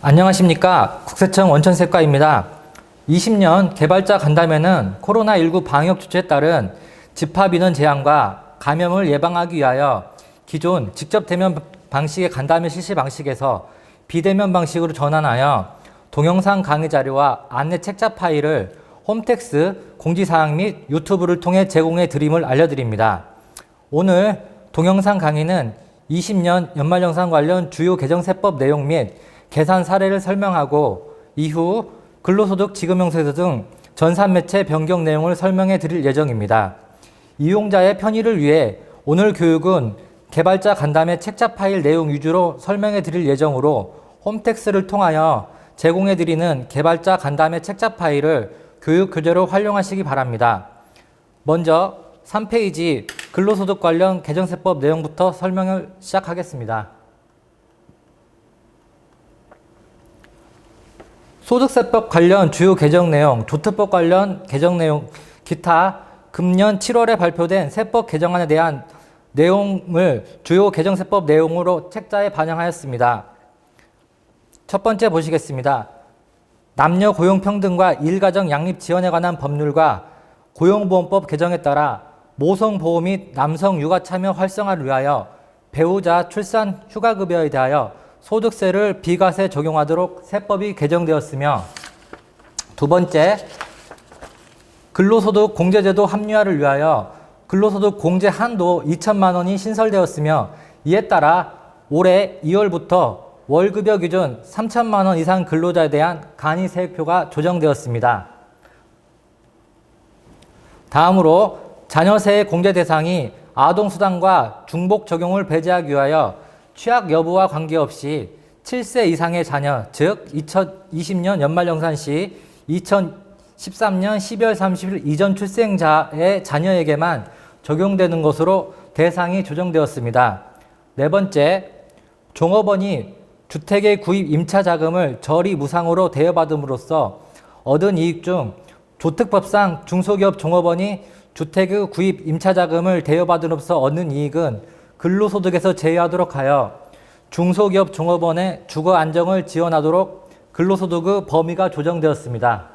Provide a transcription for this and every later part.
안녕하십니까. 국세청 원천세과입니다. 20년 개발자 간담회는 코로나19 방역 조치에 따른 집합인원 제한과 감염을 예방하기 위하여 기존 직접 대면 방식의 간담회 실시 방식에서 비대면 방식으로 전환하여 동영상 강의 자료와 안내 책자 파일을 홈택스, 공지사항 및 유튜브를 통해 제공해 드림을 알려드립니다. 오늘 동영상 강의는 20년 연말정산 관련 주요 개정세법 내용 및 계산 사례를 설명하고 이후 근로소득 지급용서에서 등 전산매체 변경 내용을 설명해 드릴 예정입니다. 이용자의 편의를 위해 오늘 교육은 개발자 간담회 책자 파일 내용 위주로 설명해 드릴 예정으로 홈택스를 통하여 제공해 드리는 개발자 간담회 책자 파일을 교육 교재로 활용하시기 바랍니다. 먼저 3페이지 근로소득 관련 개정세법 내용부터 설명을 시작하겠습니다. 소득세법 관련 주요 개정 내용, 조특법 관련 개정 내용, 기타 금년 7월에 발표된 세법 개정안에 대한 내용을 주요 개정세법 내용으로 책자에 반영하였습니다. 첫 번째 보시겠습니다. 남녀 고용평등과 일가정 양립 지원에 관한 법률과 고용보험법 개정에 따라 모성보호 및 남성 육아 참여 활성화를 위하여 배우자 출산 휴가급여에 대하여 소득세를 비과세 적용하도록 세법이 개정되었으며, 두 번째, 근로소득 공제제도 합리화를 위하여 근로소득 공제 한도 2천만 원이 신설되었으며, 이에 따라 올해 2월부터 월급여 기준 3천만 원 이상 근로자에 대한 간이세액표가 조정되었습니다. 다음으로 자녀세액 공제 대상이 아동수당과 중복 적용을 배제하기 위하여 취약 여부와 관계없이 7세 이상의 자녀, 즉 2020년 연말정산 시 2013년 12월 30일 이전 출생자의 자녀에게만 적용되는 것으로 대상이 조정되었습니다. 네 번째, 종업원이 주택의 구입 임차 자금을 저리 무상으로 대여받음으로써 얻은 이익 중 조특법상 중소기업 종업원이 주택의 구입 임차 자금을 대여받음으로써 얻는 이익은 근로소득에서 제외하도록 하여 중소기업 종업원의 주거 안정을 지원하도록 근로소득의 범위가 조정되었습니다.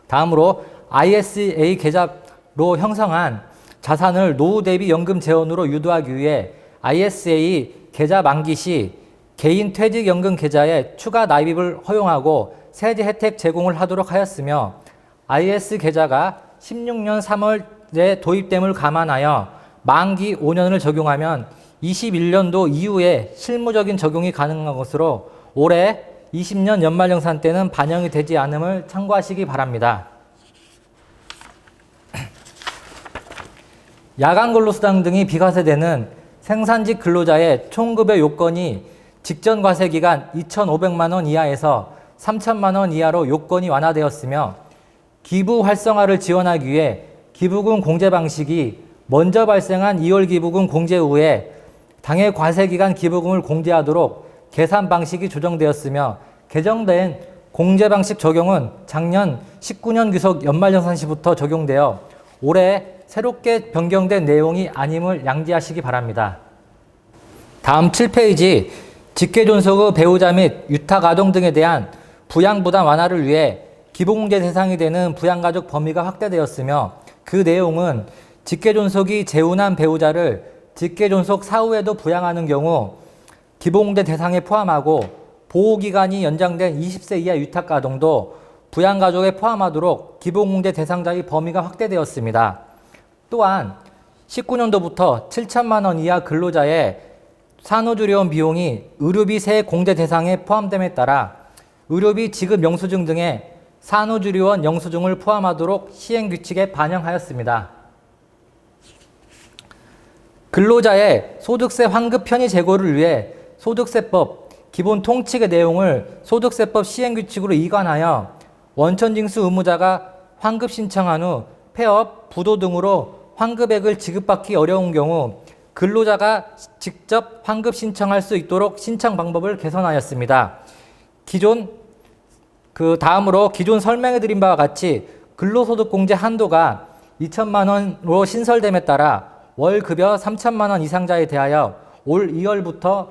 다음으로 ISA 계좌로 형성한 자산을 노후 대비 연금 재원으로 유도하기 위해 ISA 계좌 만기 시 개인 퇴직연금 계좌에 추가 납입을 허용하고 세제 혜택 제공을 하도록 하였으며, IS 계좌가 16년 3월에 도입됨을 감안하여 만기 5년을 적용하면 21년도 이후에 실무적인 적용이 가능한 것으로 올해 20년 연말정산 때는 반영이 되지 않음을 참고하시기 바랍니다. 야간근로수당 등이 비과세되는 생산직 근로자의 총급여 요건이 직전 과세기간 2,500만 원 이하에서 3,000만 원 이하로 요건이 완화되었으며, 기부 활성화를 지원하기 위해 기부금 공제 방식이 먼저 발생한 2월 기부금 공제 후에 당해 과세기간 기부금을 공제하도록 계산 방식이 조정되었으며, 개정된 공제 방식 적용은 작년 19년 귀속 연말정산 시부터 적용되어 올해 새롭게 변경된 내용이 아님을 양지하시기 바랍니다. 다음 7페이지 직계존속의 배우자 및 유탁아동 등에 대한 부양부담 완화를 위해 기부공제 대상이 되는 부양가족 범위가 확대되었으며, 그 내용은 직계존속이 재혼한 배우자를 직계존속 사후에도 부양하는 경우 기부공제 대상에 포함하고 보호기간이 연장된 20세 이하 유탁아동도 부양가족에 포함하도록 기부공제 대상자의 범위가 확대되었습니다. 또한 19년도부터 7천만 원 이하 근로자의 산후조리원 비용이 의료비 세액 공제 대상에 포함됨에 따라 의료비 지급 영수증 등의 산후조리원 영수증을 포함하도록 시행규칙에 반영하였습니다. 근로자의 소득세 환급 편의 제고를 위해 소득세법 기본 통칙의 내용을 소득세법 시행규칙으로 이관하여 원천징수 의무자가 환급 신청한 후 폐업, 부도 등으로 환급액을 지급받기 어려운 경우 근로자가 직접 환급 신청할 수 있도록 신청 방법을 개선하였습니다. 다음으로 기존 설명해 드린 바와 같이 근로소득 공제 한도가 2천만 원으로 신설됨에 따라 월 급여 3천만 원 이상자에 대하여 올 2월부터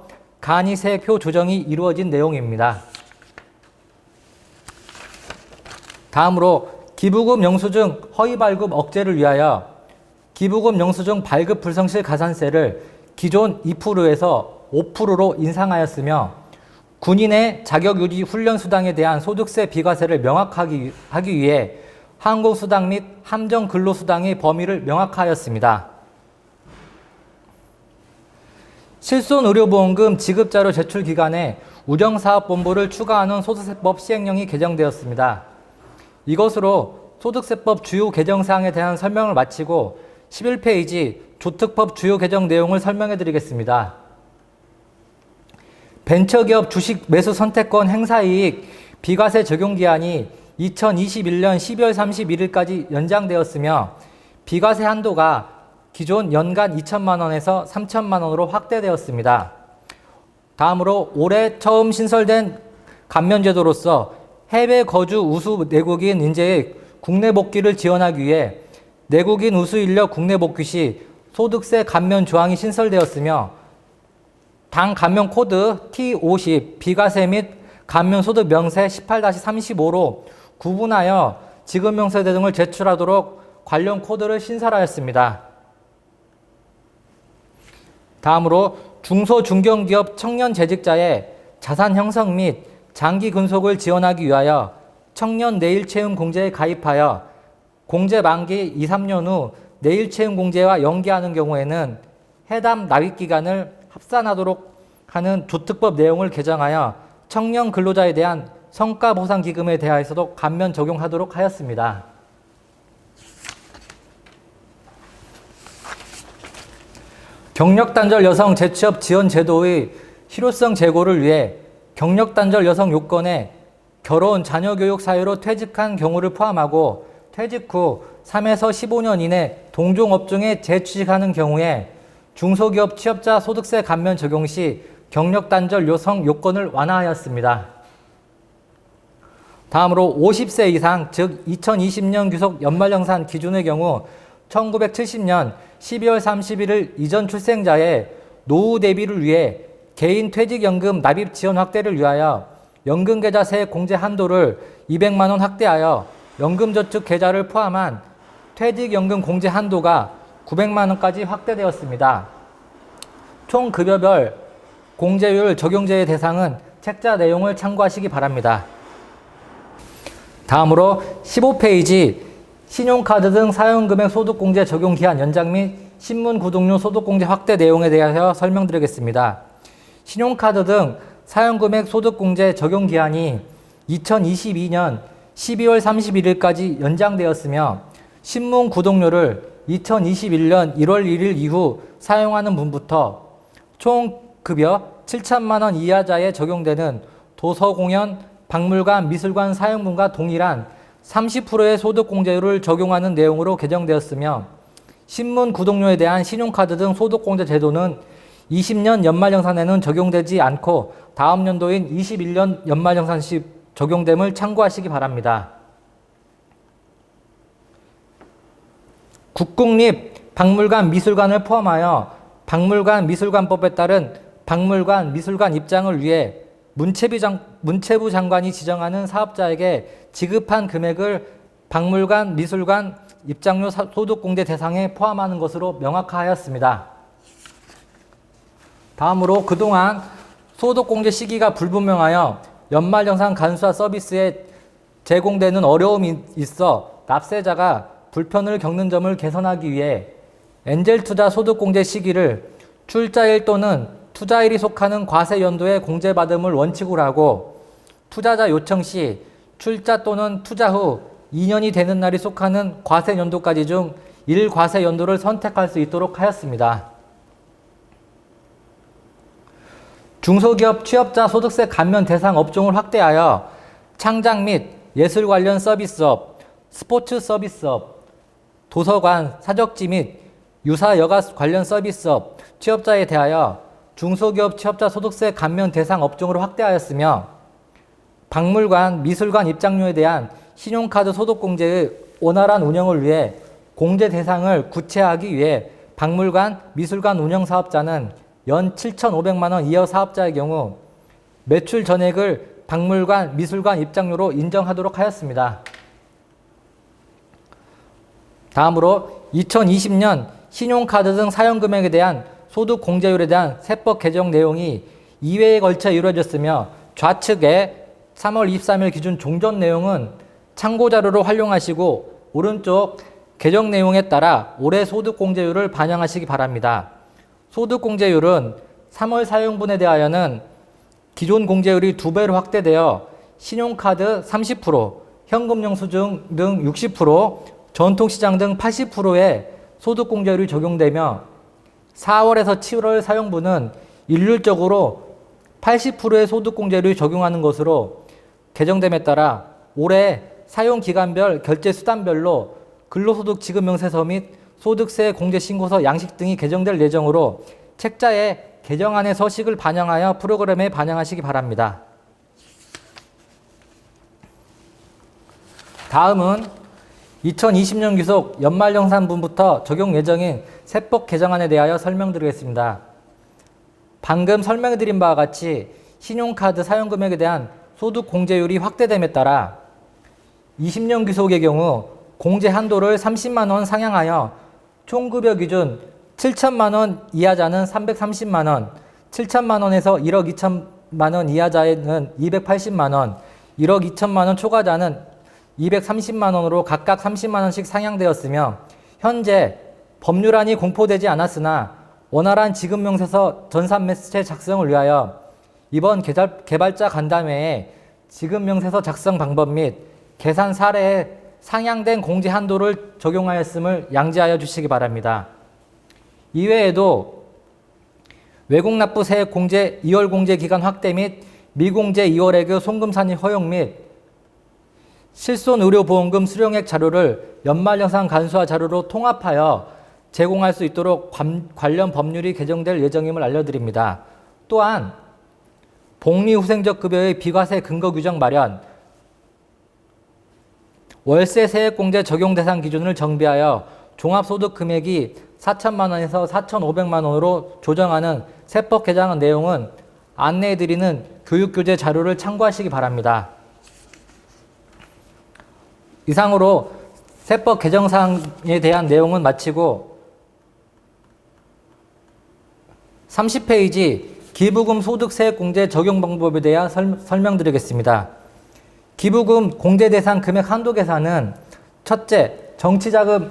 간이세액표 조정이 이루어진 내용입니다. 다음으로 기부금 영수증 허위 발급 억제를 위하여 기부금 영수증 발급 불성실 가산세를 기존 2%에서 5%로 인상하였으며 군인의 자격유지 훈련수당에 대한 소득세 비과세를 명확하게 하기 위해 항공수당 및 함정근로수당의 범위를 명확화하였습니다. 실손의료보험금 지급자료 제출 기간에 우정사업본부를 추가하는 소득세법 시행령이 개정되었습니다. 이것으로 소득세법 주요 개정사항에 대한 설명을 마치고 11페이지 조특법 주요 개정 내용을 설명해 드리겠습니다. 벤처기업 주식 매수 선택권 행사이익 비과세 적용기한이 2021년 12월 31일까지 연장되었으며 비과세 한도가 기존 연간 2천만 원에서 3천만 원으로 확대되었습니다. 다음으로 올해 처음 신설된 감면제도로서 해외 거주 우수 내국인 인재의 국내 복귀를 지원하기 위해 내국인 우수 인력 국내 복귀 시 소득세 감면 조항이 신설되었으며 당 감면 코드 T50 비과세 및 감면 소득 명세 18-35로 구분하여 지급명세대 등을 제출하도록 관련 코드를 신설하였습니다. 다음으로 중소중견기업 청년 재직자의 자산 형성 및 장기 근속을 지원하기 위하여 청년 내일채용 공제에 가입하여 공제 만기 2, 3년 후 내일채용 공제와 연기하는 경우에는 해당 납입기간을 합산하도록 하는 조특법 내용을 개정하여 청년 근로자에 대한 성과보상기금에 대하여서도 감면 적용하도록 하였습니다. 경력단절 여성 재취업 지원 제도의 실효성 제고를 위해 경력단절 여성 요건에 결혼, 자녀교육 사유로 퇴직한 경우를 포함하고 퇴직 후 3에서 15년 이내 동종업종에 재취직하는 경우에 중소기업 취업자 소득세 감면 적용 시 경력단절 여성 요건을 완화하였습니다. 다음으로 50세 이상, 즉 2020년 귀속 연말정산 기준의 경우 1970년 12월 31일 이전 출생자의 노후 대비를 위해 개인 퇴직연금 납입 지원 확대를 위하여 연금계좌 세액 공제 한도를 200만 원 확대하여 연금저축 계좌를 포함한 퇴직연금 공제 한도가 900만 원까지 확대되었습니다. 총 급여별 공제율 적용제의 대상은 책자 내용을 참고하시기 바랍니다. 다음으로 15페이지 신용카드 등 사용금액 소득공제 적용기한 연장 및 신문구독료 소득공제 확대 내용에 대하여 설명드리겠습니다. 신용카드 등 사용금액 소득공제 적용기한이 2022년 12월 31일까지 연장되었으며 신문구독료를 2021년 1월 1일 이후 사용하는 분부터 총 급여 7천만 원 이하자에 적용되는 도서공연, 박물관, 미술관 사용분과 동일한 30%의 소득공제율을 적용하는 내용으로 개정되었으며 신문 구독료에 대한 신용카드 등 소득공제 제도는 20년 연말정산에는 적용되지 않고 다음 연도인 21년 연말정산 시 적용됨을 참고하시기 바랍니다. 국공립 박물관, 미술관을 포함하여 박물관, 미술관법에 따른 박물관, 미술관 입장을 위해 문체부 장관이 지정하는 사업자에게 지급한 금액을 박물관, 미술관 입장료 소득공제 대상에 포함하는 것으로 명확화하였습니다. 다음으로 그동안 소득공제 시기가 불분명하여 연말정산 간수화 서비스에 제공되는 어려움이 있어 납세자가 불편을 겪는 점을 개선하기 위해 엔젤투자 소득공제 시기를 출자일 또는 투자일이 속하는 과세연도에 공제받음을 원칙으로 하고 투자자 요청 시 출자 또는 투자 후 2년이 되는 날이 속하는 과세연도까지 중 1과세연도를 선택할 수 있도록 하였습니다. 중소기업 취업자 소득세 감면 대상 업종을 확대하여 창작 및 예술 관련 서비스업, 스포츠 서비스업, 도서관, 사적지 및 유사 여가 관련 서비스업 취업자에 대하여 중소기업 취업자 소득세 감면 대상 업종으로 확대하였으며 박물관, 미술관 입장료에 대한 신용카드 소득공제의 원활한 운영을 위해 공제 대상을 구체화하기 위해 박물관, 미술관 운영사업자는 연 7,500만 원 이하 사업자의 경우 매출 전액을 박물관, 미술관 입장료로 인정하도록 하였습니다. 다음으로 2020년 신용카드 등 사용금액에 대한 소득 공제율에 대한 세법 개정 내용이 2회에 걸쳐 이루어졌으며 좌측에 3월 23일 기준 종전 내용은 참고자료로 활용하시고 오른쪽 개정 내용에 따라 올해 소득 공제율을 반영하시기 바랍니다. 소득 공제율은 3월 사용분에 대하여는 기존 공제율이 2배로 확대되어 신용카드 30%, 현금영수증 등 60%, 전통시장 등 80%의 소득 공제율이 적용되며 4월에서 7월 사용분은 일률적으로 80%의 소득 공제율을 적용하는 것으로 개정됨에 따라 올해 사용기간별 결제 수단별로 근로소득 지급명세서 및 소득세 공제신고서 양식 등이 개정될 예정으로 책자에 개정안의 서식을 반영하여 프로그램에 반영하시기 바랍니다. 다음은 2020년 귀속 연말정산분부터 적용 예정인 세법 개정안에 대하여 설명드리겠습니다. 방금 설명해드린 바와 같이 신용카드 사용금액에 대한 소득 공제율이 확대됨에 따라 20년 귀속의 경우 공제 한도를 30만 원 상향하여 총급여 기준 7천만 원 이하자는 330만 원, 7천만 원에서 1억 2천만 원 이하자에는 280만 원, 1억 2천만 원 초과자는 230만 원으로 각각 30만 원씩 상향되었으며 현재 법률안이 공포되지 않았으나 원활한 지급명세서 전산매체 작성을 위하여 이번 개발자 간담회에 지급명세서 작성 방법 및 계산 사례에 상향된 공제 한도를 적용하였음을 양지하여 주시기 바랍니다. 이외에도 외국납부 세액 공제 2월 공제 기간 확대 및 미공제 2월액의 송금산입 허용 및 실손의료보험금 수령액 자료를 연말정산 간수화 자료로 통합하여 제공할 수 있도록 관련 법률이 개정될 예정임을 알려드립니다. 또한 복리후생적 급여의 비과세 근거 규정 마련, 월세 세액공제 적용 대상 기준을 정비하여 종합소득 금액이 4천만 원에서 4,500만 원으로 조정하는 세법 개정안 내용은 안내해드리는 교육교재 자료를 참고하시기 바랍니다. 이상으로 세법 개정사항에 대한 내용은 마치고 30페이지 기부금 소득세액공제 적용 방법에 대한 설명드리겠습니다. 기부금 공제 대상 금액 한도 계산은 첫째, 정치자금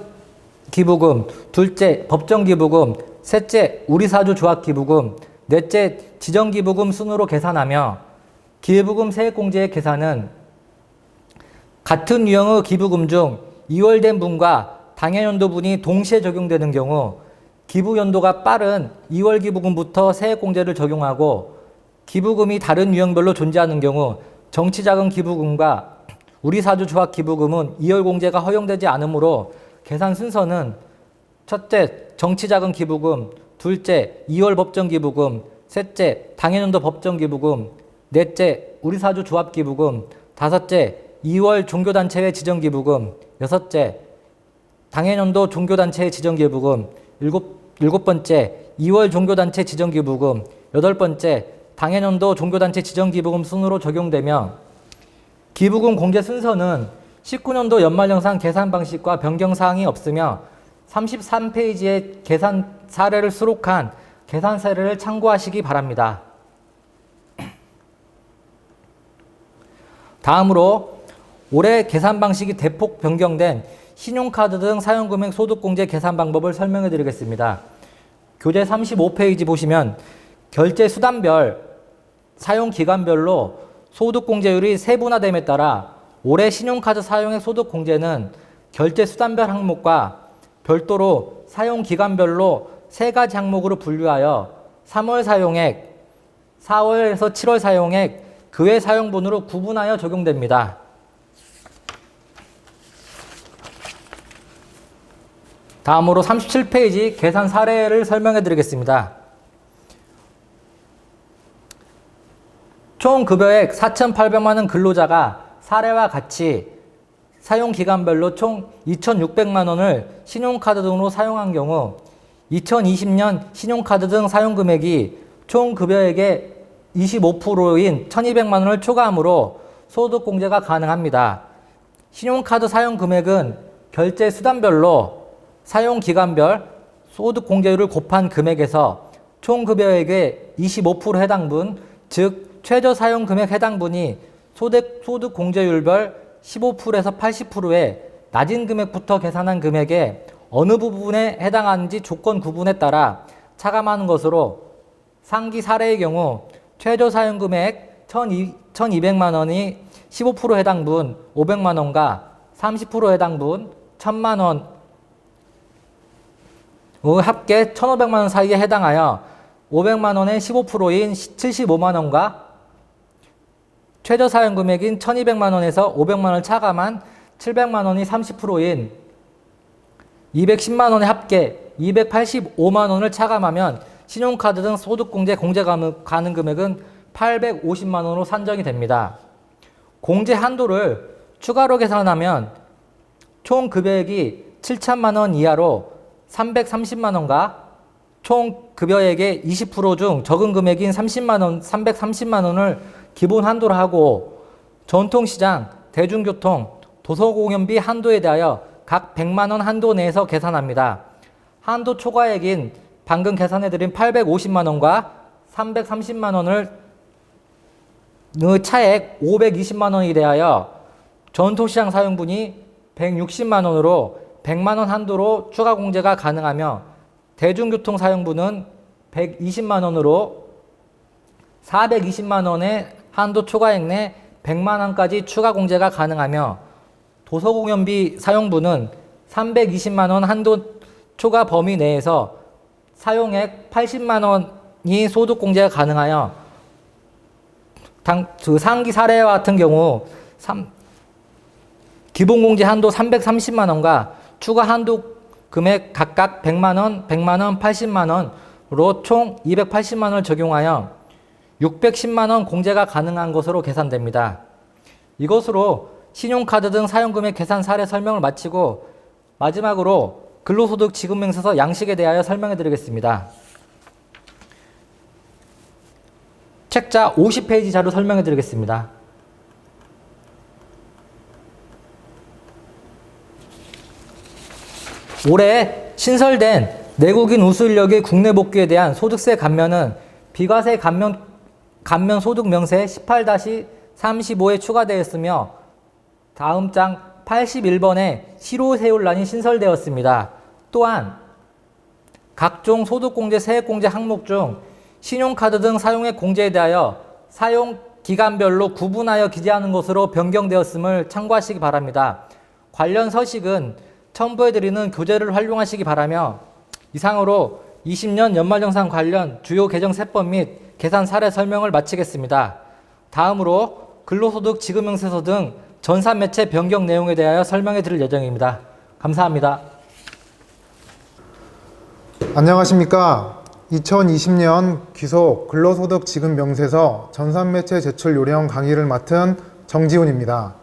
기부금, 둘째, 법정기부금, 셋째, 우리사주 조합기부금, 넷째, 지정기부금 순으로 계산하며 기부금 세액공제의 계산은 같은 유형의 기부금 중 2월된 분과 당해연도분이 동시에 적용되는 경우 기부연도가 빠른 2월 기부금부터 세액공제를 적용하고 기부금이 다른 유형별로 존재하는 경우 정치자금 기부금과 우리사주 조합 기부금은 2월 공제가 허용되지 않으므로 계산 순서는 첫째, 정치자금 기부금, 둘째, 2월 법정 기부금, 셋째, 당해연도 법정 기부금, 넷째, 우리사주 조합 기부금, 다섯째, 2월 종교단체의 지정 기부금, 여섯째, 당해연도 종교단체의 지정 기부금, 일곱 번째, 2월 종교단체 지정 기부금, 여덟 번째, 당해연도 종교단체 지정 기부금 순으로 적용되며 기부금 공제 순서는 19년도 연말정산 계산 방식과 변경사항이 없으며 33페이지의 계산 사례를 수록한 계산 사례를 참고하시기 바랍니다. 다음으로 올해 계산 방식이 대폭 변경된 신용카드 등 사용금액 소득공제 계산 방법을 설명해 드리겠습니다. 교재 35페이지 보시면 결제 수단별, 사용기간별로 소득공제율이 세분화됨에 따라 올해 신용카드 사용액 소득공제는 결제 수단별 항목과 별도로 사용기간별로 세 가지 항목으로 분류하여 3월 사용액, 4월에서 7월 사용액, 그 외 사용분으로 구분하여 적용됩니다. 다음으로 37페이지 계산 사례를 설명해 드리겠습니다. 총 급여액 4,800만 원 근로자가 사례와 같이 사용기간별로 총 2,600만 원을 신용카드 등으로 사용한 경우 2020년 신용카드 등 사용금액이 총 급여액의 25%인 1,200만 원을 초과하므로 소득공제가 가능합니다. 신용카드 사용금액은 결제 수단별로 사용기간별 소득공제율을 곱한 금액에서 총 급여액의 25% 해당분, 즉 최저 사용금액 해당분이 소득공제율별 15%에서 80%의 낮은 금액부터 계산한 금액에 어느 부분에 해당하는지 조건 구분에 따라 차감하는 것으로 상기 사례의 경우 최저 사용금액 1,200만 원이 15% 해당분 500만 원과 30% 해당분 1,000만 원 합계 1,500만 원 사이에 해당하여 500만 원의 15%인 75만 원과 최저 사용금액인 1,200만 원에서 500만 원을 차감한 700만 원이 30%인 210만 원의 합계 285만 원을 차감하면 신용카드 등 소득공제 공제 가능 금액은 850만 원으로 산정이 됩니다. 공제 한도를 추가로 계산하면 총 급여액이 7천만 원 이하로 330만 원과 총 급여액의 20% 중 적은 금액인 30만 원, 330만 원을 기본 한도로 하고 전통시장, 대중교통, 도서공연비 한도에 대하여 각 100만 원 한도 내에서 계산합니다. 한도 초과액인 방금 계산해드린 850만 원과 330만 원을 차액 520만 원에 대하여 전통시장 사용분이 160만 원으로 100만 원 한도로 추가 공제가 가능하며 대중교통 사용분은 120만 원으로 420만 원의 한도 초과액 내 100만 원까지 추가 공제가 가능하며 도서공연비 사용분은 320만 원 한도 초과 범위 내에서 사용액 80만 원이 소득 공제가 가능하여 상기 사례와 같은 경우 기본 공제 한도 330만 원과 추가 한도 금액 각각 100만 원, 100만 원, 80만 원으로 총 280만 원을 적용하여 610만 원 공제가 가능한 것으로 계산됩니다. 이것으로 신용카드 등 사용금액 계산 사례 설명을 마치고 마지막으로 근로소득 지급명세서 양식에 대하여 설명해 드리겠습니다. 책자 50페이지 자료 설명해 드리겠습니다. 올해 신설된 내국인 우수 인력의 국내 복귀에 대한 소득세 감면은 비과세 감면 소득 명세 18-35에 추가되었으며 다음 장 81번에 실효세율란이 신설되었습니다. 또한 각종 소득공제, 세액공제 항목 중 신용카드 등 사용액 공제에 대하여 사용 기간별로 구분하여 기재하는 것으로 변경되었음을 참고하시기 바랍니다. 관련 서식은 첨부해드리는 교재를 활용하시기 바라며 이상으로 20년 연말정산 관련 주요 개정 세법 및 계산 사례 설명을 마치겠습니다. 다음으로 근로소득 지급명세서 등 전산매체 변경 내용에 대하여 설명해 드릴 예정입니다. 감사합니다. 안녕하십니까. 2020년 귀속 근로소득 지급명세서 전산매체 제출 요령 강의를 맡은 정지훈입니다.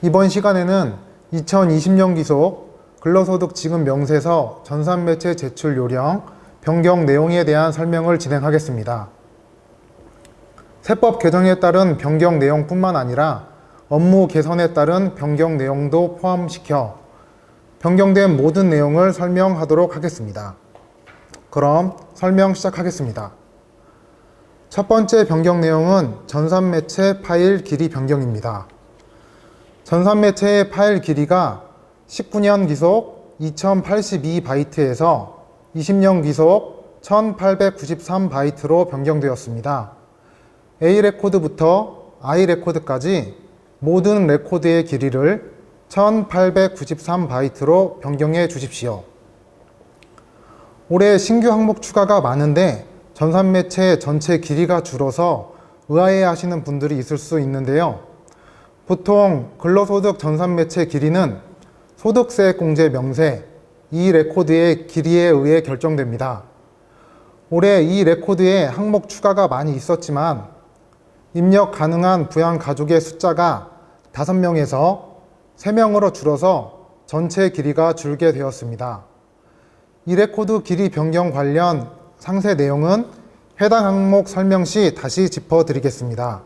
이번 시간에는 2020년 귀속 근로소득 지급명세서 전산매체 제출 요령 변경 내용에 대한 설명을 진행하겠습니다. 세법 개정에 따른 변경 내용뿐만 아니라 업무 개선에 따른 변경 내용도 포함시켜 변경된 모든 내용을 설명하도록 하겠습니다. 그럼 설명 시작하겠습니다. 첫 번째 변경 내용은 전산매체 파일 길이 변경입니다. 전산매체의 파일 길이가 19년 귀속 2082바이트에서 20년 귀속 1893바이트로 변경되었습니다. A 레코드부터 I 레코드까지 모든 레코드의 길이를 1893바이트로 변경해 주십시오. 올해 신규 항목 추가가 많은데 전산매체 전체 길이가 줄어서 의아해 하시는 분들이 있을 수 있는데요. 보통 근로소득 전산매체 길이는 소득세 공제 명세, 이 레코드의 길이에 의해 결정됩니다. 올해 이 레코드에 항목 추가가 많이 있었지만 입력 가능한 부양 가족의 숫자가 5명에서 3명으로 줄어서 전체 길이가 줄게 되었습니다. 이레코드 길이 변경 관련 상세 내용은 해당 항목 설명 시 다시 짚어드리겠습니다.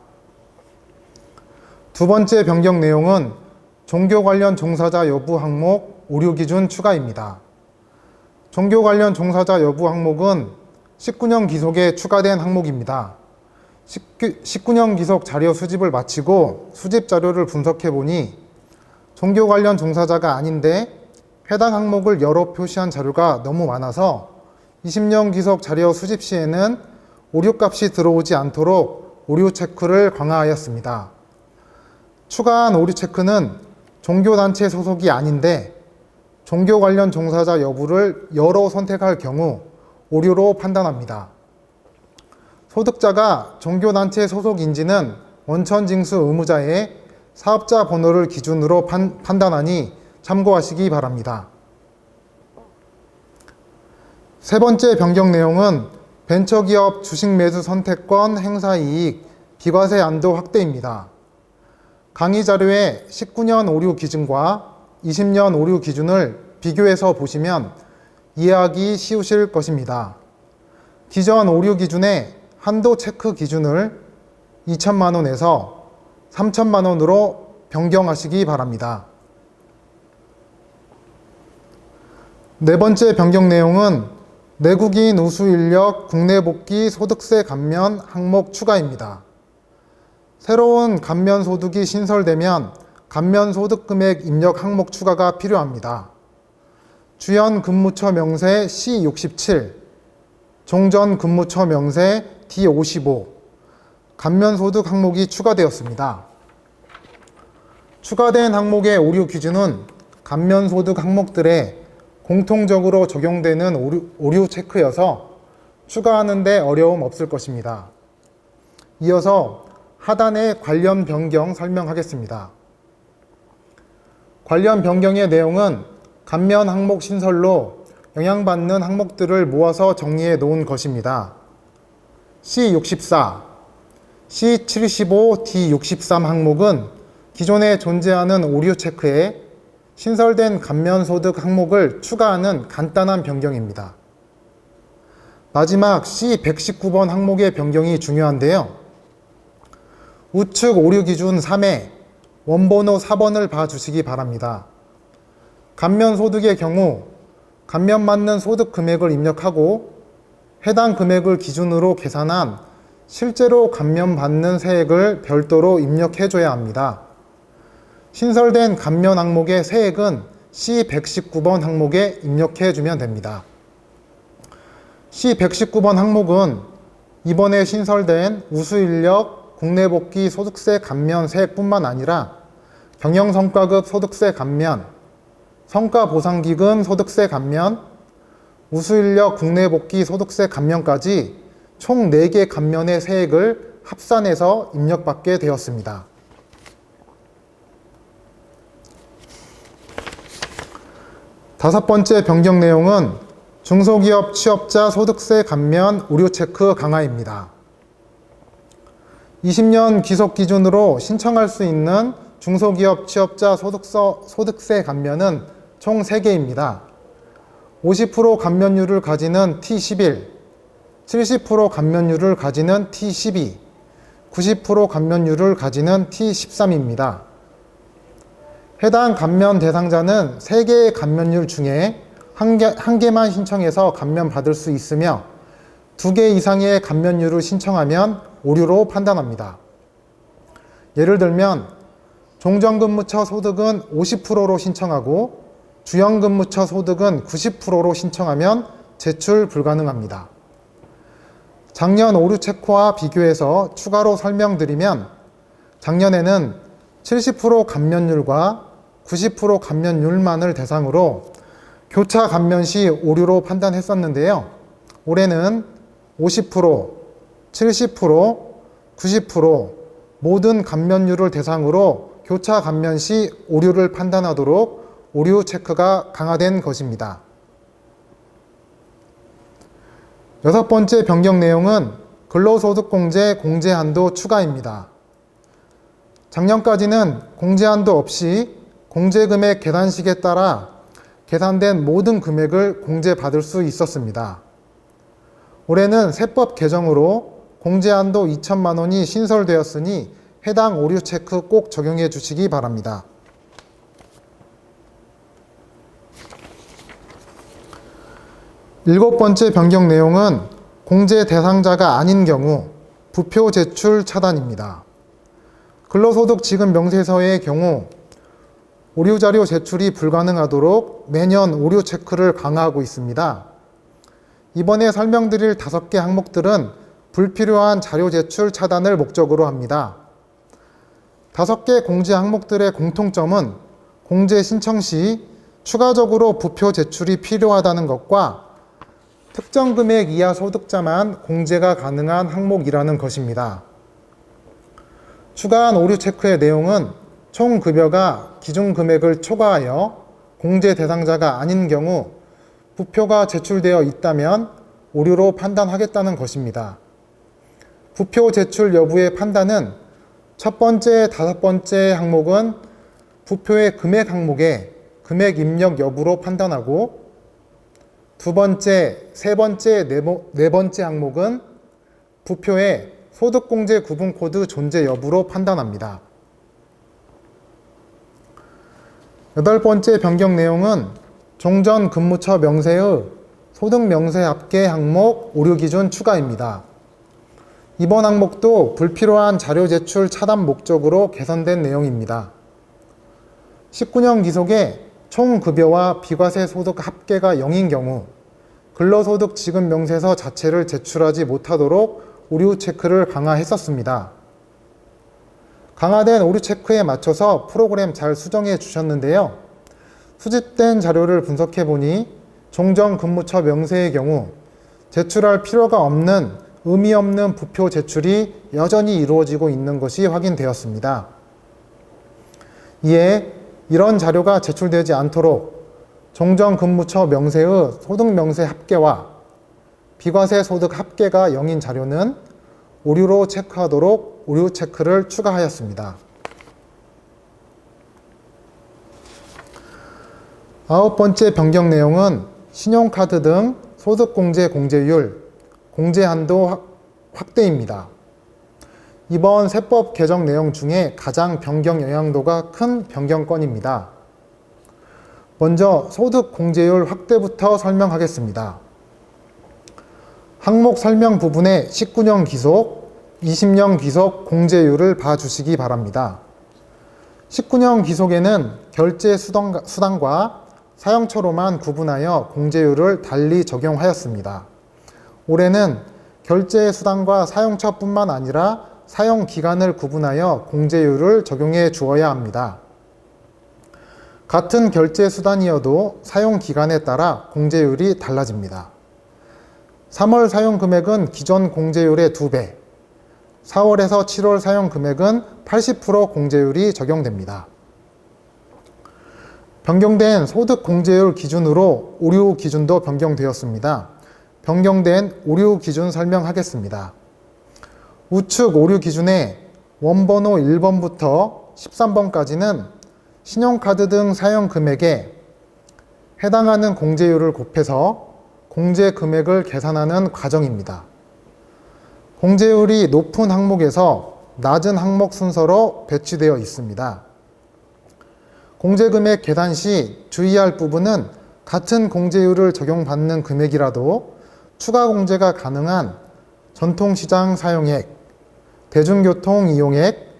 두 번째 변경 내용은 종교 관련 종사자 여부 항목 오류 기준 추가입니다. 종교 관련 종사자 여부 항목은 19년 기속에 추가된 항목입니다. 19년 기속 자료 수집을 마치고 수집 자료를 분석해 보니 종교 관련 종사자가 아닌데 해당 항목을 여러 표시한 자료가 너무 많아서 20년 기속 자료 수집 시에는 오류 값이 들어오지 않도록 오류 체크를 강화하였습니다. 추가한 오류 체크는 종교단체 소속이 아닌데 종교 관련 종사자 여부를 여러 선택할 경우 오류로 판단합니다. 소득자가 종교단체 소속인지는 원천징수 의무자의 사업자 번호를 기준으로 판단하니 참고하시기 바랍니다. 세 번째 변경 내용은 벤처기업 주식 매수 선택권 행사 이익 비과세 한도 확대입니다. 강의 자료에 19년 오류 기준과 20년 오류 기준을 비교해서 보시면 이해하기 쉬우실 것입니다. 기존 오류 기준의 한도 체크 기준을 2천만 원에서 3천만 원으로 변경하시기 바랍니다. 네 번째 변경 내용은 내국인 우수 인력 국내 복귀 소득세 감면 항목 추가입니다. 새로운 감면 소득이 신설되면 감면 소득 금액 입력 항목 추가가 필요합니다. 주연 근무처 명세 C67, 종전 근무처 명세 D55, 감면 소득 항목이 추가되었습니다. 추가된 항목의 오류 기준은 감면 소득 항목들에 공통적으로 적용되는 오류 체크여서 추가하는 데 어려움 없을 것입니다. 이어서 하단의 관련 변경 설명하겠습니다. 관련 변경의 내용은 감면 항목 신설로 영향받는 항목들을 모아서 정리해 놓은 것입니다. C64, C75, D63 항목은 기존에 존재하는 오류 체크에 신설된 감면소득 항목을 추가하는 간단한 변경입니다. 마지막 C119번 항목의 변경이 중요한데요. 우측 오류 기준 3에 원번호 4번을 봐주시기 바랍니다. 감면소득의 경우 감면 맞는 소득 금액을 입력하고 해당 금액을 기준으로 계산한 실제로 감면받는 세액을 별도로 입력해줘야 합니다. 신설된 감면 항목의 세액은 C119번 항목에 입력해주면 됩니다. C119번 항목은 이번에 신설된 우수인력 국내복귀 소득세 감면 세액뿐만 아니라 경영성과급 소득세 감면, 성과보상기금 소득세 감면, 우수인력 국내복귀 소득세 감면까지 총 4개 감면의 세액을 합산해서 입력받게 되었습니다. 다섯 번째 변경 내용은 중소기업 취업자 소득세 감면 오류 체크 강화입니다. 20년 기속 기준으로 신청할 수 있는 중소기업 취업자 소득세 감면은 총 3개입니다. 50% 감면율을 가지는 T11, 70% 감면율을 가지는 T12, 90% 감면율을 가지는 T13입니다. 해당 감면 대상자는 3개의 감면율 중에 한 개만 신청해서 감면받을 수 있으며 2개 이상의 감면율을 신청하면 오류로 판단합니다. 예를 들면 종전근무처 소득은 50%로 신청하고 주연근무처 소득은 90%로 신청하면 제출 불가능합니다. 작년 오류 체크와 비교해서 추가로 설명드리면 작년에는 70% 감면율과 90% 감면율만을 대상으로 교차 감면 시 오류로 판단했었는데요. 올해는 50%, 70%, 90% 모든 감면율을 대상으로 교차 감면 시 오류를 판단하도록 오류 체크가 강화된 것입니다. 여섯 번째 변경 내용은 근로소득공제 공제한도 추가입니다. 작년까지는 공제한도 없이 공제금액 계산식에 따라 계산된 모든 금액을 공제받을 수 있었습니다. 올해는 세법 개정으로 공제한도 2천만 원이 신설되었으니 해당 오류 체크 꼭 적용해 주시기 바랍니다. 일곱 번째 변경 내용은 공제 대상자가 아닌 경우 부표 제출 차단입니다. 근로소득 지급 명세서의 경우 오류 자료 제출이 불가능하도록 매년 오류 체크를 강화하고 있습니다. 이번에 설명드릴 5개 항목들은 불필요한 자료 제출 차단을 목적으로 합니다. 5개 공제 항목들의 공통점은 공제 신청 시 추가적으로 부표 제출이 필요하다는 것과 특정 금액 이하 소득자만 공제가 가능한 항목이라는 것입니다. 추가한 오류 체크의 내용은 총 급여가 기준 금액을 초과하여 공제 대상자가 아닌 경우 부표가 제출되어 있다면 오류로 판단하겠다는 것입니다. 부표 제출 여부의 판단은 첫 번째, 5번째 항목은 부표의 금액 항목에 금액 입력 여부로 판단하고 두 번째, 세 번째, 네 번째 항목은 부표의 소득공제 구분코드 존재 여부로 판단합니다. 8번째 변경 내용은 종전 근무처 명세의 소득 명세 합계 항목 오류 기준 추가입니다. 이번 항목도 불필요한 자료 제출 차단 목적으로 개선된 내용입니다. 19년 기속에 총 급여와 비과세 소득 합계가 0인 경우 근로소득 지급 명세서 자체를 제출하지 못하도록 오류 체크를 강화했었습니다. 강화된 오류 체크에 맞춰서 프로그램 잘 수정해 주셨는데요. 수집된 자료를 분석해 보니 종전 근무처 명세의 경우 제출할 필요가 없는 의미 없는 부표 제출이 여전히 이루어지고 있는 것이 확인되었습니다. 이에 이런 자료가 제출되지 않도록 종전 근무처 명세의 소득 명세 합계와 비과세 소득 합계가 0인 자료는 오류로 체크하도록 오류 체크를 추가하였습니다. 9번째 변경 내용은 신용카드 등 소득공제 공제율, 공제한도 확대입니다. 이번 세법 개정 내용 중에 가장 변경 영향도가 큰 변경건입니다. 먼저 소득 공제율 확대부터 설명하겠습니다. 항목 설명 부분에 19년 기속, 20년 기속 공제율을 봐주시기 바랍니다. 19년 기속에는 결제 수단과 사용처로만 구분하여 공제율을 달리 적용하였습니다. 올해는 결제 수단과 사용처뿐만 아니라 사용 기간을 구분하여 공제율을 적용해 주어야 합니다. 같은 결제 수단이어도 사용 기간에 따라 공제율이 달라집니다. 3월 사용 금액은 기존 공제율의 2배, 4월에서 7월 사용 금액은 80% 공제율이 적용됩니다. 변경된 소득 공제율 기준으로 오류 기준도 변경되었습니다. 변경된 오류 기준 설명하겠습니다. 우측 오류 기준의 원번호 1번부터 13번까지는 신용카드 등 사용 금액에 해당하는 공제율을 곱해서 공제 금액을 계산하는 과정입니다. 공제율이 높은 항목에서 낮은 항목 순서로 배치되어 있습니다. 공제금액 계산 시 주의할 부분은 같은 공제율을 적용받는 금액이라도 추가 공제가 가능한 전통시장 사용액, 대중교통 이용액,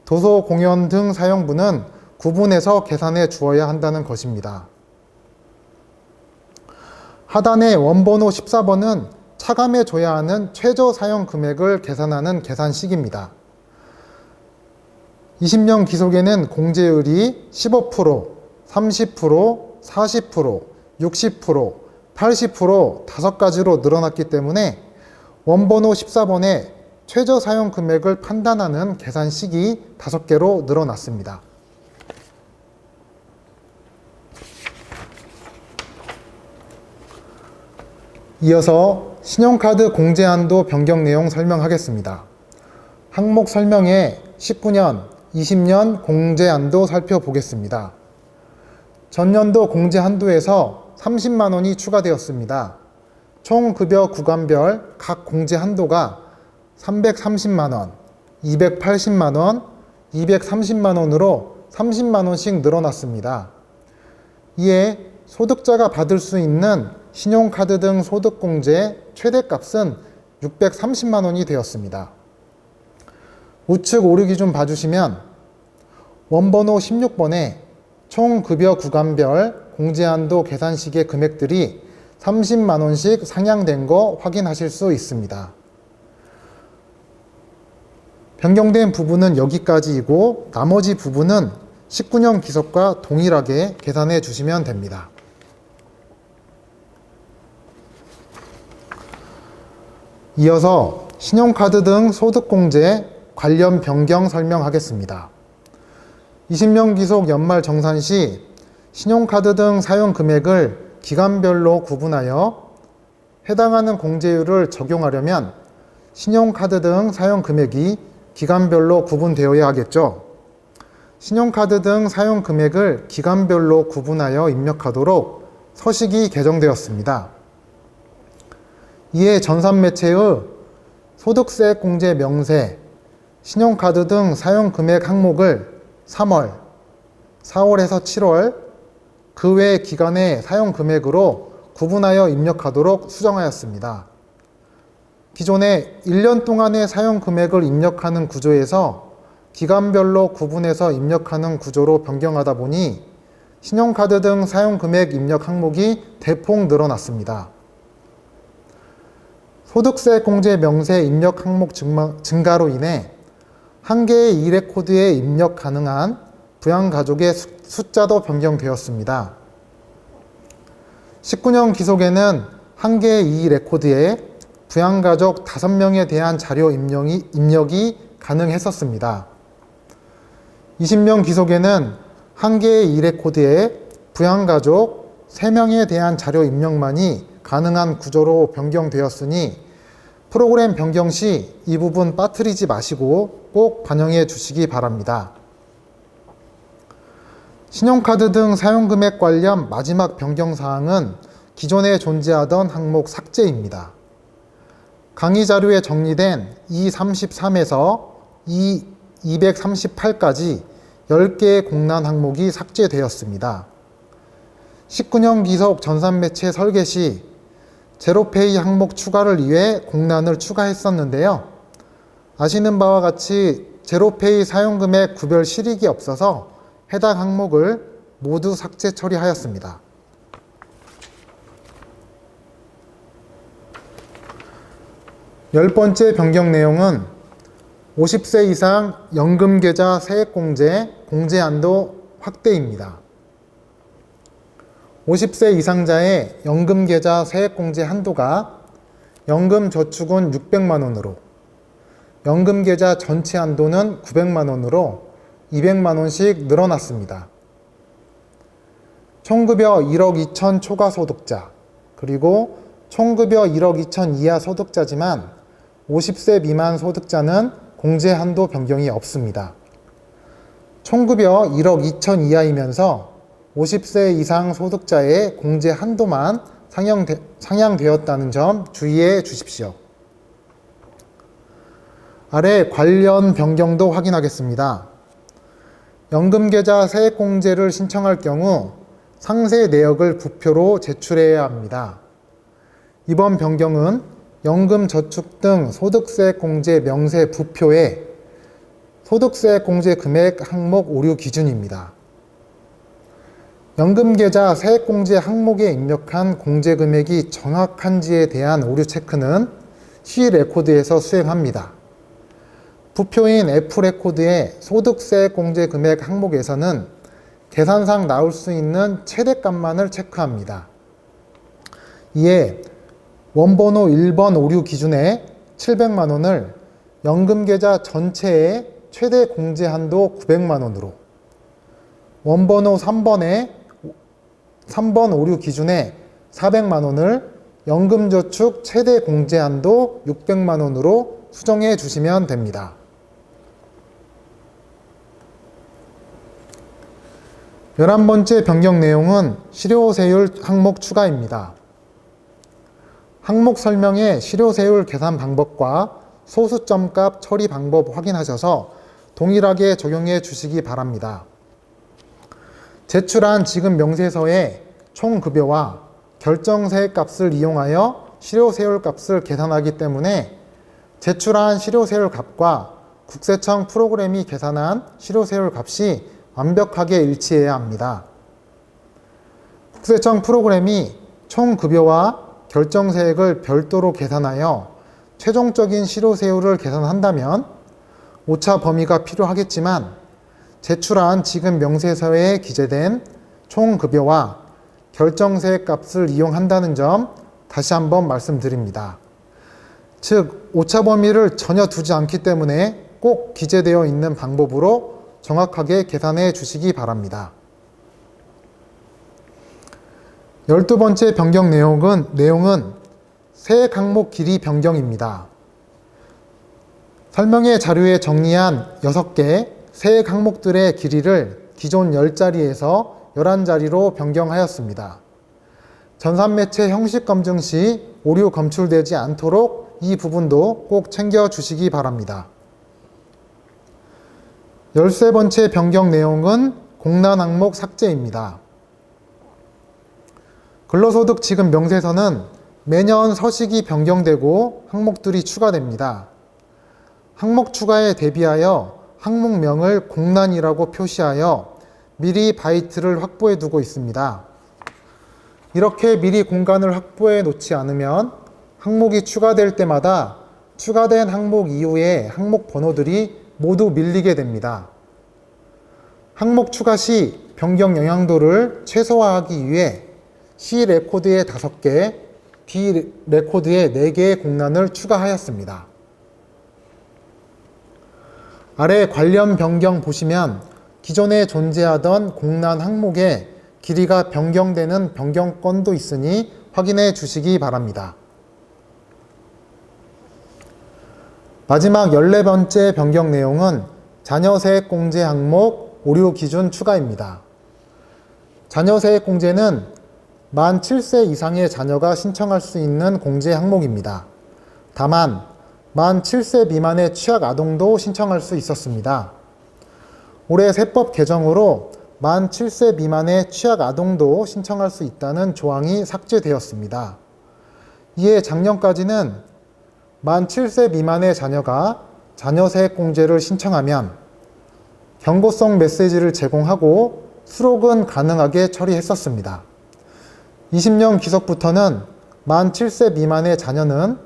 도서 공연 등 사용분은 구분해서 계산해 주어야 한다는 것입니다. 하단의 원번호 14번은 차감해 줘야 하는 최저 사용 금액을 계산하는 계산식입니다. 20년 기속에는 공제율이 15%, 30%, 40%, 60%, 80% 5가지로 늘어났기 때문에 원번호 14번에 최저 사용 금액을 판단하는 계산식이 5개로 늘어났습니다. 이어서 신용카드 공제한도 변경 내용 설명하겠습니다. 항목 설명에 19년, 20년 공제한도 살펴보겠습니다. 전년도 공제 한도에서 30만 원이 추가되었습니다. 총 급여 구간별 각 공제 한도가 330만 원, 280만 원, 230만 원으로 30만 원씩 늘어났습니다. 이에 소득자가 받을 수 있는 신용카드 등 소득공제 최대값은 630만 원이 되었습니다. 우측 오류 기준 봐주시면 원번호 16번에 총 급여 구간별 공제한도 계산식의 금액들이 30만 원씩 상향된 거 확인하실 수 있습니다. 변경된 부분은 여기까지이고 나머지 부분은 19년 기석과 동일하게 계산해 주시면 됩니다. 이어서 신용카드 등 소득공제 관련 변경 설명하겠습니다. 20년 기속 연말 정산 시 신용카드 등 사용 금액을 기간별로 구분하여 해당하는 공제율을 적용하려면 신용카드 등 사용 금액이 기간별로 구분되어야 하겠죠. 신용카드 등 사용 금액을 기간별로 구분하여 입력하도록 서식이 개정되었습니다. 이에 전산매체의 소득세 공제 명세, 신용카드 등 사용 금액 항목을 3월, 4월에서 7월 그 외 기간의 사용 금액으로 구분하여 입력하도록 수정하였습니다. 기존에 1년 동안의 사용 금액을 입력하는 구조에서 기간별로 구분해서 입력하는 구조로 변경하다 보니 신용카드 등 사용 금액 입력 항목이 대폭 늘어났습니다. 소득세 공제 명세 입력 항목 증가로 인해 한 개의 이레코드에 입력 가능한 부양가족의 숫자도 변경되었습니다. 19년 기속에는 한 개의 이 레코드에 부양가족 5명에 대한 자료 입력이 가능했었습니다. 20년 기속에는 한 개의 이 레코드에 부양가족 3명에 대한 자료 입력만이 가능한 구조로 변경되었으니 프로그램 변경 시 이 부분 빠뜨리지 마시고 꼭 반영해 주시기 바랍니다. 신용카드 등 사용금액 관련 마지막 변경사항은 기존에 존재하던 항목 삭제입니다. 강의 자료에 정리된 E33에서 E238까지 10개의 공란 항목이 삭제되었습니다. 19년 기속 전산매체 설계 시 제로페이 항목 추가를 위해 공란을 추가했었는데요. 아시는 바와 같이 제로페이 사용금액 구별 실익이 없어서 해당 항목을 모두 삭제 처리하였습니다. 열 번째 변경 내용은 50세 이상 연금계좌 세액공제 공제한도 확대입니다. 50세 이상자의 연금계좌 세액공제 한도가 연금저축은 600만 원으로, 연금계좌 전체 한도는 900만 원으로 200만 원씩 늘어났습니다. 총급여 1억 2천 초과 소득자, 그리고 총급여 1억 2천 이하 소득자지만 50세 미만 소득자는 공제 한도 변경이 없습니다. 총급여 1억 2천 이하이면서 50세 이상 소득자의 공제 한도만 상향되었다는 점 주의해 주십시오. 아래 관련 변경도 확인하겠습니다. 연금계좌 세액공제를 신청할 경우 상세 내역을 부표로 제출해야 합니다. 이번 변경은 연금저축 등 소득세 공제 명세 부표에 소득세 공제 금액 항목 오류 기준입니다. 연금계좌 세액공제 항목에 입력한 공제 금액이 정확한지에 대한 오류 체크는 C레코드에서 수행합니다. 부표인 F레코드의 소득세 공제 금액 항목에서는 계산상 나올 수 있는 최대값만을 체크합니다. 이에 원번호 1번 오류 기준에 700만 원을 연금계좌 전체의 최대 공제 한도 900만 원으로, 원번호 3번 오류 기준에 400만 원을 연금저축 최대 공제 한도 600만 원으로 수정해 주시면 됩니다. 11번째 변경 내용은 실효세율 항목 추가입니다. 항목 설명에 실효세율 계산 방법과 소수점값 처리 방법 확인하셔서 동일하게 적용해 주시기 바랍니다. 제출한 지급 명세서의 총급여와 결정세액 값을 이용하여 실효세율 값을 계산하기 때문에 제출한 실효세율 값과 국세청 프로그램이 계산한 실효세율 값이 완벽하게 일치해야 합니다. 국세청 프로그램이 총급여와 결정세액을 별도로 계산하여 최종적인 실효세율을 계산한다면 오차 범위가 필요하겠지만 제출한 지급 명세서에 기재된 총급여와 결정세액 값을 이용한다는 점 다시 한번 말씀드립니다. 즉, 오차 범위를 전혀 두지 않기 때문에 꼭 기재되어 있는 방법으로 정확하게 계산해 주시기 바랍니다. 12번째 변경 내용은 세액 항목 길이 변경입니다. 설명의 자료에 정리한 6개 세액 항목들의 길이를 기존 10자리에서 11자리로 변경하였습니다. 전산매체 형식 검증 시 오류 검출되지 않도록 이 부분도 꼭 챙겨주시기 바랍니다. 13번째 변경 내용은 공란 항목 삭제입니다. 근로소득 지급 명세서는 매년 서식이 변경되고 항목들이 추가됩니다. 항목 추가에 대비하여 항목명을 공란이라고 표시하여 미리 바이트를 확보해 두고 있습니다. 이렇게 미리 공간을 확보해 놓지 않으면 항목이 추가될 때마다 추가된 항목 이후에 항목 번호들이 모두 밀리게 됩니다. 항목 추가 시 변경 영향도를 최소화하기 위해 C 레코드에 5개, D 레코드에 4개의 공란을 추가하였습니다. 아래 관련 변경 보시면 기존에 존재하던 공란 항목의 길이가 변경되는 변경건도 있으니 확인해 주시기 바랍니다. 마지막 14번째 변경 내용은 자녀세액 공제 항목 오류 기준 추가입니다. 자녀세액 공제는 만 7세 이상의 자녀가 신청할 수 있는 공제 항목입니다. 다만 만 7세 미만의 취약 아동도 신청할 수 있었습니다. 올해 세법 개정으로 만 7세 미만의 취약 아동도 신청할 수 있다는 조항이 삭제되었습니다. 이에 작년까지는 만 7세 미만의 자녀가 자녀세액 공제를 신청하면 경고성 메시지를 제공하고 수록은 가능하게 처리했었습니다. 20년 기석부터는 만 7세 미만의 자녀는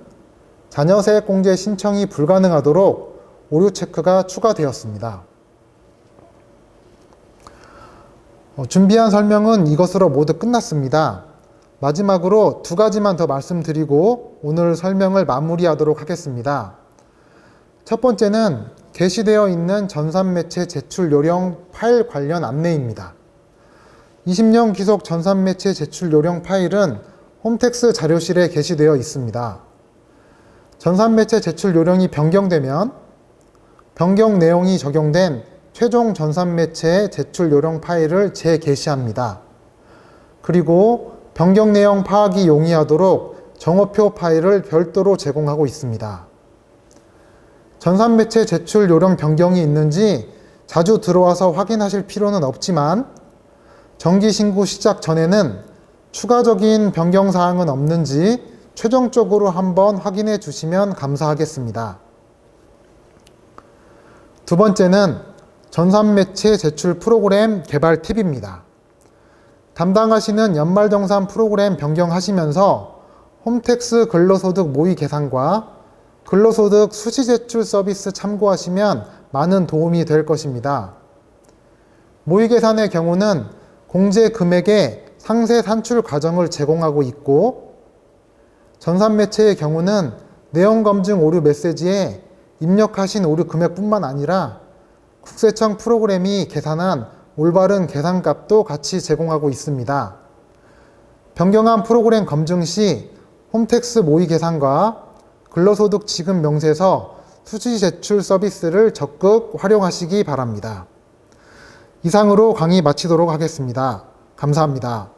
자녀세액 공제 신청이 불가능하도록 오류 체크가 추가되었습니다. 준비한 설명은 이것으로 모두 끝났습니다. 마지막으로 2가지만 더 말씀드리고 오늘 설명을 마무리하도록 하겠습니다. 첫 번째는 게시되어 있는 전산매체 제출 요령 파일 관련 안내입니다. 20년 기속 전산매체 제출 요령 파일은 홈택스 자료실에 게시되어 있습니다. 전산매체 제출 요령이 변경되면 변경 내용이 적용된 최종 전산매체 제출 요령 파일을 재게시합니다. 그리고 변경 내용 파악이 용이하도록 정오표 파일을 별도로 제공하고 있습니다. 전산매체 제출 요령 변경이 있는지 자주 들어와서 확인하실 필요는 없지만 정기신고 시작 전에는 추가적인 변경사항은 없는지 최종적으로 한번 확인해 주시면 감사하겠습니다. 두 번째는 전산매체 제출 프로그램 개발 팁입니다. 담당하시는 연말정산 프로그램 변경하시면서 홈택스 근로소득 모의 계산과 근로소득 수시제출 서비스 참고하시면 많은 도움이 될 것입니다. 모의 계산의 경우는 공제 금액의 상세 산출 과정을 제공하고 있고 전산매체의 경우는 내용검증 오류 메시지에 입력하신 오류 금액뿐만 아니라 국세청 프로그램이 계산한 올바른 계산값도 같이 제공하고 있습니다. 변경한 프로그램 검증 시 홈택스 모의 계산과 근로소득 지급 명세서 수시 제출 서비스를 적극 활용하시기 바랍니다. 이상으로 강의 마치도록 하겠습니다. 감사합니다.